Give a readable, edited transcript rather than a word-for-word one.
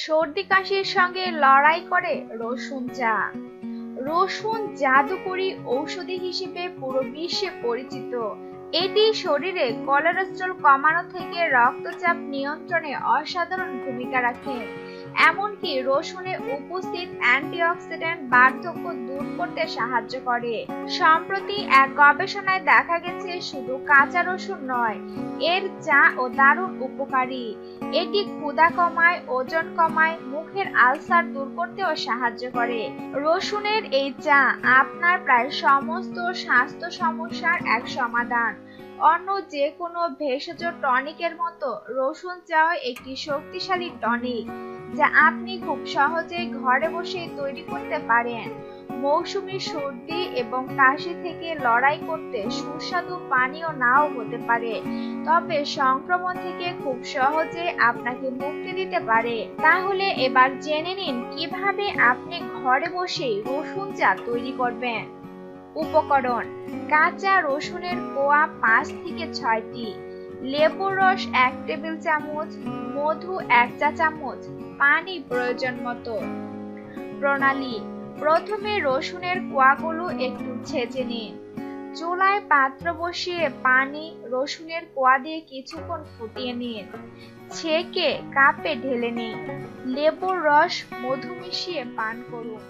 সর্দি কাশির সঙ্গে লড়াই করে রসুন চা। রসুন জাদুকরী ঔষধি হিসেবে পুরো বিশ্বে পরিচিত। এটি শরীরে কোলেস্টেরল কমানো থেকে রক্তচাপ নিয়ন্ত্রণে অসাধারণ ভূমিকা রাখে। এমনকি রসুনে উপস্থিত অ্যান্টিঅক্সিডেন্ট বার্ধক্য দূর করতে সাহায্য করে। সম্প্রতি এক গবেষণায় দেখা গেছে শুধু কাঁচা রসুন নয়, এর চা ও দারুণ উপকারী। এটি ক্ষুধা কমায়, ওজন কমায়, মুখের আলসার দূর করতেও সাহায্য করে। রসুনের এই চা আপনার প্রায় সমস্ত স্বাস্থ্য সমস্যার এক সমাধান। অন্য যে কোনো ভেষজ টনিকের মতো রসুন চাও একটি শক্তিশালী টনিক, যা আপনি খুব সহজেই ঘরে বসে তৈরি করতে পারেন। মৌসুমী সর্দি এবং কাশি থেকে লড়াই করতে সুস্বাদু পানীয় নাও হতে পারে, তবে সংক্রমণ থেকে খুব সহজে আপনাকে মুক্তি দিতে পারে। তাহলে এবার জেনে নিন কিভাবে আপনি ঘরে বসেই রসুন চা তৈরি করবেন। উপকরণ: কাঁচা রসুনের কোয়া 5 থেকে 6টি, লেবুর রস 1 টেবিল চামচ, মধু 1 চা চামচ, পানি প্রয়োজন মতো। প্রণালী: প্রথমে রসুনের কোয়াগুলো একটু ছেঁচে নিন। চুলায় পাত্র বসিয়ে পানি, রসুনের কোয়া দিয়ে কিছুক্ষণ ফুটিয়ে নিন। ছেঁকে কাপে ঢেলে নিন। লেবুর রস, মধু মিশিয়ে পান করুন।